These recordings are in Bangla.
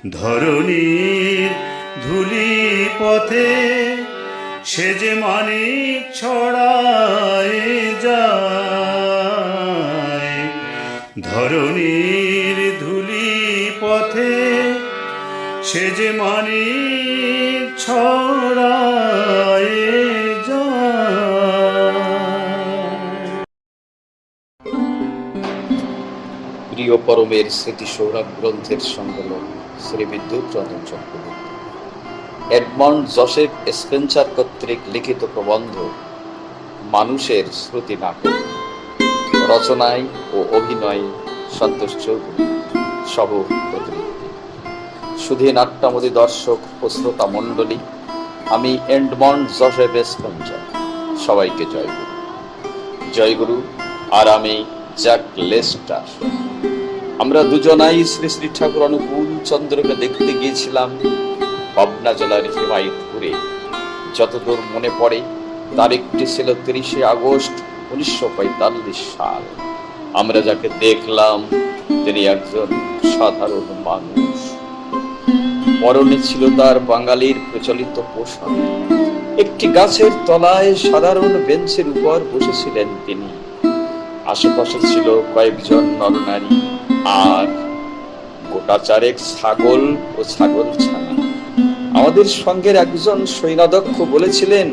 ধরণীর ধুলি পথে সে যে মানিক ছড়ায় যায়, ধরণীর ধুলি পথে সে যে মানিক ছড়ায় যায়। প্রিয় পরমের স্মৃতি সৌরভ গ্রন্থের সংকলন শ্রী বিদ্যুৎ Ranjan Chakraborty. Edmund Joseph Spencer কর্তৃক লিখিত প্রবন্ধ মানুষের শ্রুতি নাটক, রচনায় ও অভিনয়ে সন্তোষ চৌধুরী সহ প্রতিনিধি। সুধী নাট্যামোদী দর্শক ও শ্রোতা মণ্ডলী, আমি এডমন্ড জোসেফ স্পেন্সার, সবাইকে জয়গুরু। জয়গুরু। আর আমি জ্যাক লেস্টার। আমরা দুজনাই শ্রী শ্রী ঠাকুর অনুকূল চন্দ্রকে দেখতে গিয়েছিলাম পাবনা জেলার হিমায়তপুরে। যতদূর মনে পড়ে তারিখটি ছিল 30শে আগস্ট 1945 সাল। আমরা যাকে দেখলাম তিনি একজন সাধারণ মানুষ। পরনে ছিল তার বাঙালির প্রচলিত পোশাক। একটি গাছের তলায় সাধারণ বেঞ্চের উপর বসেছিলেন তিনি। আশেপাশে ছিল কয়েকজন নরনারী আর গোটা চারেক ছাগল ও ছাগল ছানা। আমাদের সঙ্গের একজন সৈন্যদক্ষ বলেছিলেন,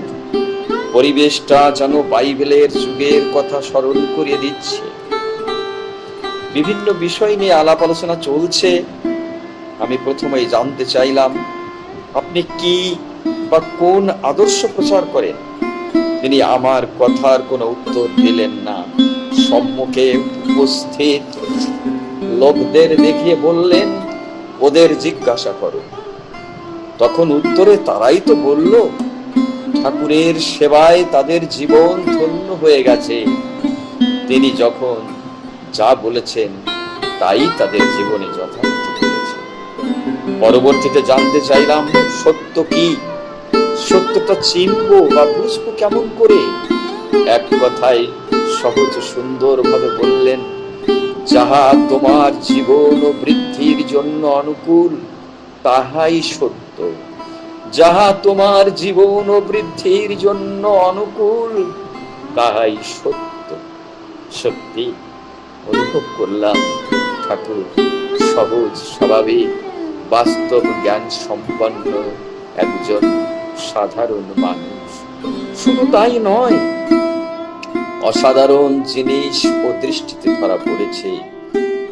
পরিবেশটা যেন বাইবেলের যুগের কথা স্মরণ করিয়ে দিচ্ছে। বিভিন্ন বিষয় নিয়ে আলাপ আলোচনা চলছে। আমি প্রথমেই জানতে চাইলাম, আপনি কি বা কোন আদর্শ প্রচার করেন? তিনি আমার কথার কোনো উত্তর দিলেন না। সম্মুখে উপস্থিত লোকদের দেখিয়ে বললেন, ওদের জিজ্ঞাসা করো। তখন উত্তরে তারাই তো বলল, ঠাকুরের সেবায় তাদের জীবন ধন্য হয়ে গেছে। তিনি যখন যা বলেছেন তাই তাদের জীবনে যথার্থ হয়েছে। পরবর্তীতে জানতে চাইলাম, সত্য কি? সত্যটা চিনবো বা বুঝবো কেমন করে? এক কথায় সহজ সুন্দর ভাবে বললেন, যাহা তোমার জীবন ও বৃদ্ধির জন্য অনুকূল তাহাই সত্য। যাহা তোমার জীবন ও বৃদ্ধির জন্য অনুকূল তাহাই সত্য। সত্যি অনুভব করলাম ঠাকুর সহজ স্বাভাবিক বাস্তব জ্ঞান সম্পন্ন একজন সাধারণ মানুষ। শুধু তাই নয়, অসাধারণ জিনিস ও দৃষ্টিতে ধরা পড়েছে।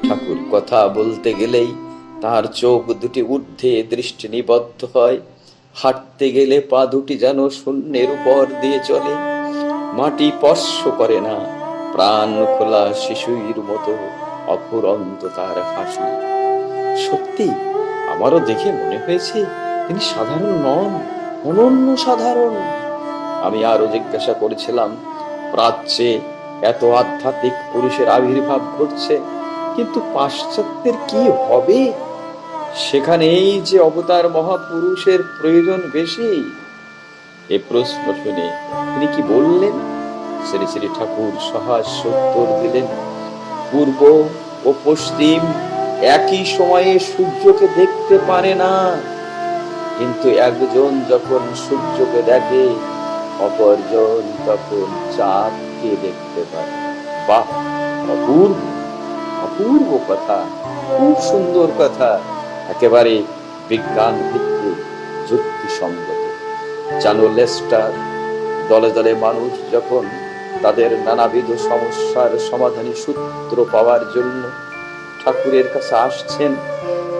ঠাকুর কথা বলতে গেলেই তার চোখ দুটি ঊর্ধ্বে দৃষ্টি নিবদ্ধ হয়। হাঁটতে গেলে পা দুটি যেন শূন্যের উপর দিয়ে চলে, মাটি স্পর্শ করে না। প্রাণ খোলা শিশুর মতো অফুরন্ত তার হাসি। সত্যি আমারও দেখে মনে হয়েছে তিনি সাধারণ নন, অনন্য সাধারণ। আমি আরো জিজ্ঞাসা করেছিলাম, প্রাচ্যে এত আধ্যাত্মিক পুরুষের আবির্ভাব ঘটছে, কিন্তু পাশ্চাত্যের কি হবে? সেখানেই যে অবতার মহাপুরুষের প্রয়োজন বেশি। এ প্রশ্ন শুনে তিনি কি বললেন? শ্রী শ্রী ঠাকুর সহাস্য উত্তর দিলেন, পূর্ব ও পশ্চিম একই সময়ে সূর্যকে দেখতে পারে না, কিন্তু একজন যখন সূর্যকে দেখে অপরজন তখন চাঁদকে দেখতে পায়। বাহ, অপূর্ব অপূর্ব কথা, খুব সুন্দর কথা, একেবারে বিজ্ঞান ভিত্তিক, যুক্তিসঙ্গত। জানো লেস্টার, দলে দলে মানুষ যখন তাদের নানাবিধ সমস্যার সমাধানী সূত্র পাওয়ার জন্য ঠাকুরের কাছে আসছেন,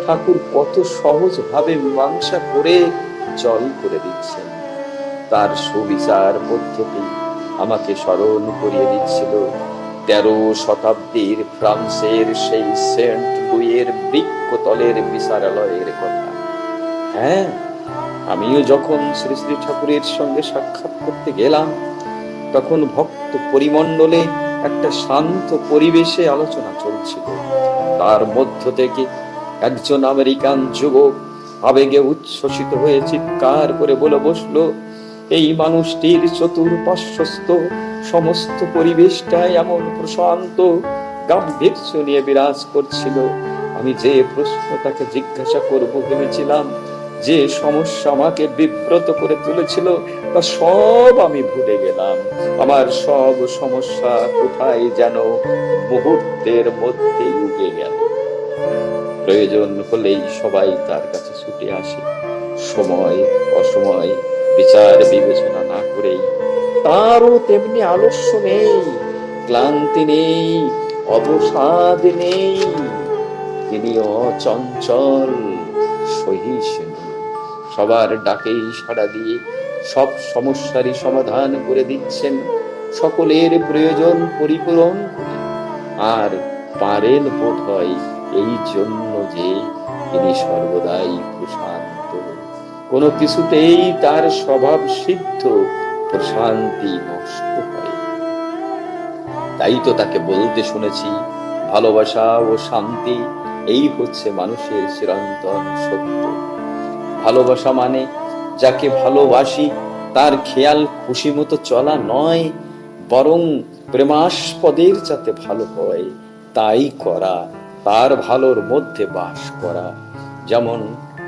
ঠাকুর কত সহজ ভাবে মীমাংসা করে জল করে দিচ্ছেন। তার সুবিচার পদ্ধতি আমাকে স্মরণ করিয়ে দিচ্ছিল 13 শতাব্দীর ফ্রান্সের সেই সেন্ট লুইয়ের বৃক্ষতলের বিচারালয়ের কথা। হ্যাঁ, আমিও যখন শ্রী শ্রী ঠাকুরের সঙ্গে সাক্ষাৎ করতে গেলাম, তখন ভক্ত পরিমণ্ডলে একটা শান্ত পরিবেশে আলোচনা চলছিল। তার মধ্য থেকে একজন আমেরিকান যুবক আবেগে উচ্ছ্বসিত হয়ে চিৎকার করে বলে বসলো, এই মানুষটির চতুর্পার্শ্বস্থ সমস্ত পরিবেশটাই এমন প্রশান্ত গাম্ভীর্য নিয়ে বিরাজ করছিল, আমি যে প্রশ্ন তাকে জিজ্ঞাসা করব ভেবেছিলাম, যে সমস্যা আমাকে বিব্রত করে তুলেছিল, তা সব আমি ভুলে গেলাম। আমার সব সমস্যা কোথায় যেন মুহূর্তের মধ্যে উগে গেল। প্রয়োজন হলেই সবাই তার কাছে ছুটে আসে, সময় অসময় বিচার বিবেচনা না করেই। তারও তেমনি আলস্য নেই, ক্লান্তি নেই, অবসাদ নেই। তিনি অচঞ্চল, সহিষ্ণু, সবার ডাকেই সাড়া দিয়ে সব সমস্যারই সমাধান করে দিচ্ছেন, সকলের প্রয়োজন পরিপূরণ করে। আর পারেন বোধ হয় এই জন্য যে তিনি সর্বদাই প্রশান্ত, কোনো কিছুতেই তার স্বভাব সিদ্ধ প্রশান্তি নষ্ট হয়। তাই তো তাকে বলতে শুনেছি, ভালোবাসা ও শান্তি এই হচ্ছে মানুষের চিরন্তন সত্য। ভালোবাসা মানে যাকে ভালোবাসি তার খেয়াল খুশি মতো চলা নয়, বরং প্রেমাস্পদের যাতে ভালো হয় তাই করা, তার ভালোর মধ্যে বাস করা। যেমন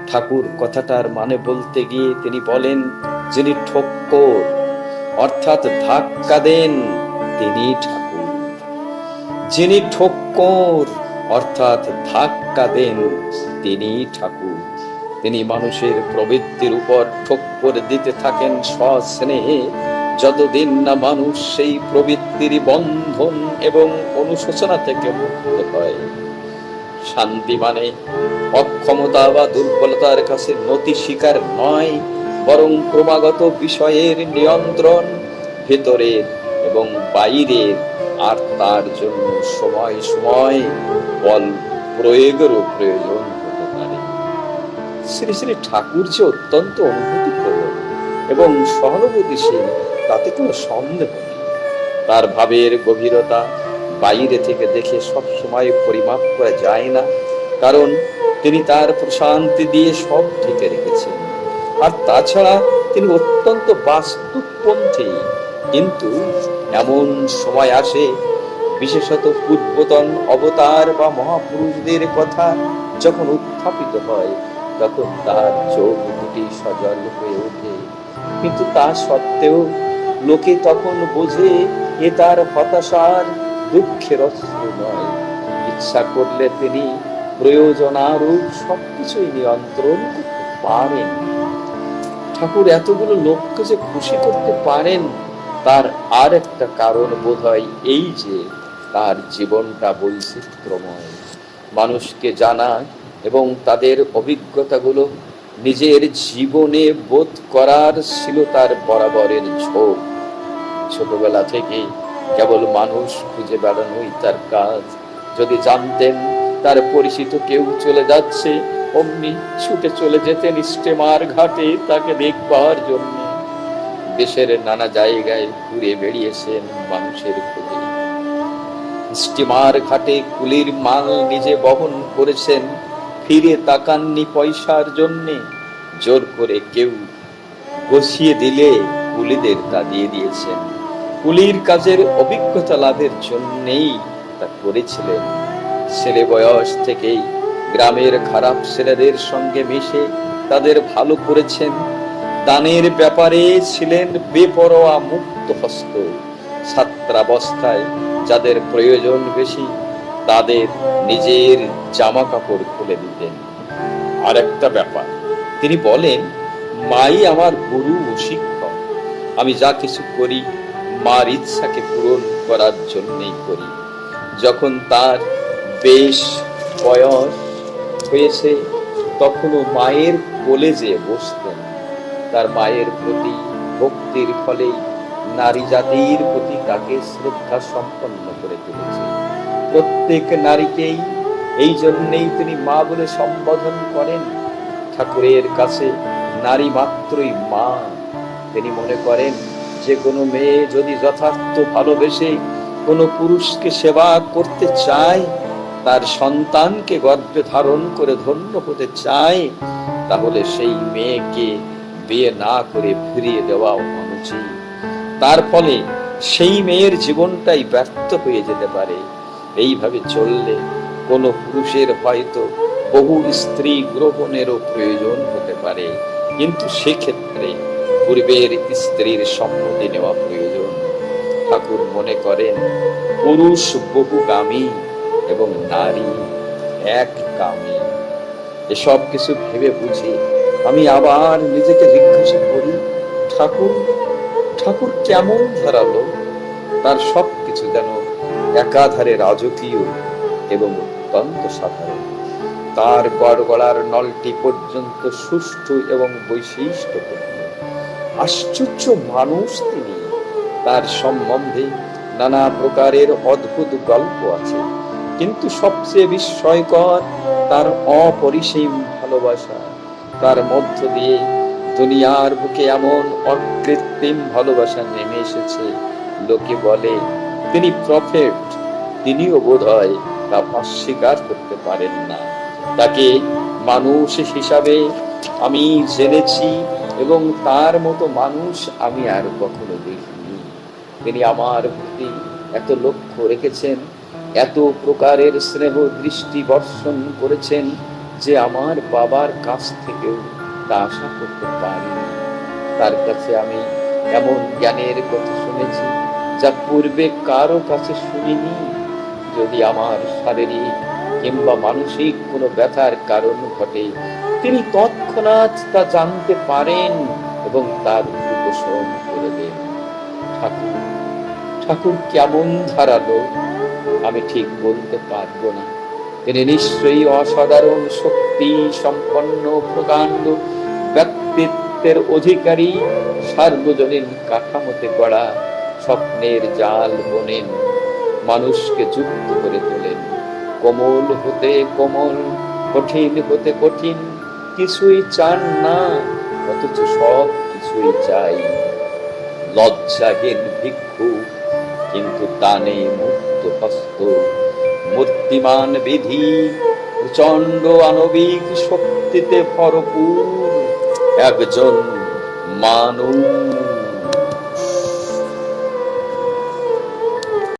ঠাকুর কথাটার মানে বলতে গিয়ে তিনি বলেন, যিনি ঠক্কর অর্থাৎ ধাক্কা দেন তিনি ঠাকুর। যিনি ঠক্কর অর্থাৎ ধাক্কা দেন তিনি ঠাকুর। তিনি মানুষের প্রবৃত্তির উপর ঠক্কর দিতে থাকেন সস্নেহে, যতদিন না মানুষ সেই প্রবৃত্তির বন্ধন এবং অনুশোচনা থেকে মুক্ত হয়। শান্তি মানে অক্ষমতা বা দুর্বলতার কাছে নতি স্বীকার নয়, বরং ক্রমাগত বিষয়ের নিয়ন্ত্রণ, ভেতরের এবং বাইরের, আর তার জন্য সময় সময় বল প্রয়োগেরও প্রয়োজন হতে পারে। শ্রী শ্রী ঠাকুর যে অত্যন্ত অনুভূতিপ্রবণ এবং সহানুভূতিশীল তাতে কোনো সন্দেহ নেই। তার ভাবের গভীরতা বাইরে থেকে দেখে সব সময় পরিমাপ করা যায় না, কারণ তিনি তার প্রশান্তি দিয়ে সব ঢেকে রেখেছেন। আর তাছাড়া তিনি অত্যন্ত বাস্তবপন্থী। কিন্তু এমন সময় আসে, বিশেষত পূর্বতন অবতার বা মহাপুরুষদের কথা যখন উত্থাপিত হয়, তখন তার চোখ দুটি সজল হয়ে ওঠে। কিন্তু তা সত্ত্বেও লোকে তখন বোঝে এ তার হতাশার দুঃখের অশ্রু নয়। ইচ্ছা করলে তিনি প্রয়োজনারূপ সবকিছুই নিয়ন্ত্রণ করতে পারেন। ঠাকুর এতগুলো লোককে যে খুশি করতে পারেন তার আর একটা কারণ বোধহয় এই যে তার জীবনটা বৈচিত্র্যময়। মানুষকে জানা এবং তাদের অভিজ্ঞতাগুলো নিজের জীবনে বোধ করার ছিল তার বরাবরের ঝোঁক। ছোটবেলা থেকে কেবল মানুষ খুঁজে বেড়ানোই তার কাজ। যদি জানতেন তার পরিচিত কেউ চলে যাচ্ছে, অমনি ছুটে চলে যেতেন স্টিমার ঘাটে তাকে দেখবার জন্য। দেশের নানা জায়গায় ঘুরে বেরিয়েছেন মানুষের খোঁজে। স্টিমার ঘাটে কুলির মাল নিজে বহন করেছেন, ফিরে তাকাননি পয়সার জন্যে। জোর করে কেউ গছিয়ে দিলে কুলিদের তা দিয়ে দিয়েছেন। কুলির কাজের অভিজ্ঞতা লাভের জন্যেই তা করেছিলেন। ছেলে বয়স থেকেই গ্রামের খারাপ ছেলেদের সঙ্গে মিশে তাদের ভালো করেছেন। দানের ব্যাপারে ছিলেন বেপরোয়া মুক্ত হস্ত। ছাত্রাবস্থায় যাদের প্রয়োজন বেশি তাদের নিজের জামা কাপড় খুলে দিতেন। আর একটা ব্যাপার তিনি বলেন, মাই আমার গুরু ও শিক্ষক। আমি যা কিছু করি মার ইচ্ছাকে পূরণ করার জন্যই করি। যখন তার বেশ বয়স হয়েছে তখনও মায়ের কোলে যেয়ে বসতেন। তার মায়ের প্রতি ভক্তির ফলেই নারী জাতির প্রতি তাকে শ্রদ্ধা সম্পন্ন করে তুলেছে। প্রত্যেক নারীকেই এই জন্যেই তিনি মা বলে সম্বোধন করেন। ঠাকুরের কাছে নারী মাত্রই মা। তিনি মনে করেন যে কোনো মেয়ে যদি যথার্থ ভালোবেসে কোনো পুরুষকে সেবা করতে চায়, তার সন্তানকে গর্ভে ধারণ করে ধন্য হতে চায়, তাহলে সেই মেয়েকে বিয়ে না করে ফিরিয়ে দেওয়া অনুচিত। তার ফলে সেই মেয়ের জীবনটাই ব্যর্থ হয়ে যেতে পারে। এইভাবে চললে কোন পুরুষের হয়তো বহু স্ত্রী গ্রহণেরও প্রয়োজন হতে পারে, কিন্তু সেক্ষেত্রে পূর্বের স্ত্রীর সম্মতি নেওয়া প্রয়োজন। ঠাকুর মনে করেন পুরুষ বহুগামী এবং নারী একগামী। এসব কিছু ভেবে বুঝি আমি আবার নিজেকে জিজ্ঞাসা করি, ঠাকুর ঠাকুর কেমন ধারালো? তার সবকিছু যেন একাধারে রাজকীয় এবং অত্যন্ত সাধারণ। তার গড়গড়ার নলটি পর্যন্ত সুষ্ঠু এবং বৈশিষ্ট্যপূর্ণ। আশ্চর্য মানুষ তিনি। তার সম্বন্ধে নানা প্রকারের অদ্ভুত গল্প আছে, কিন্তু সবচেয়ে বিস্ময়কর তার অপরিসীম ভালোবাসা। তার মধ্য দিয়ে দুনিয়ার বুকে এমন অকৃত্রিম ভালোবাসা নেমে এসেছে, লোকে বলে তিনি প্রফেট। তিনিও বোধহয় তা অস্বীকার করতে পারেন না। তাকে মানুষ হিসাবে আমি জেনেছি এবং তার মতো মানুষ আমি আর কখনো দেখিনি। তিনি আমার প্রতি এত লক্ষ্য রেখেছেন, এত প্রকারের স্নেহ দৃষ্টি বর্ষণ করেছেন যে আমার বাবার কাছ থেকেও তা আশা করতে পারিনি। তার কাছে আমি এমন জ্ঞানের কথা শুনেছি যা পূর্বে কারো কাছে শুনিনি। যদি আমার শারীরিক কিংবা মানসিক কোনো ব্যথার কারণ ঘটে, তিনি তৎক্ষণাৎ তা জানতে পারেন এবং তার উপশম করে দেন। ঠাকুর ঠাকুর কেমন ধারালো আমি ঠিক বলতে পারবো না। তিনি নিশ্চয়ই অসাধারণ শক্তি সম্পন্ন প্রকাণ্ড ব্যক্তিত্বের অধিকারী। সার্বজনীন কাঠামোতে গড়া স্বপ্নের জাল বোনেন, মানুষকে যুক্ত করে তোলেন। কোমল হতে কোমল, কঠিন হতে কঠিন, কিছুই চান না, অথচ সব কিছুই চাই। লজ্জাহীন ভিক্ষু, কিন্তু দানে মুক্ত হস্ত। মূর্তিমান বিধি, প্রচন্ড আণবিক শক্তিতে ভরপুর একজন মানুষ।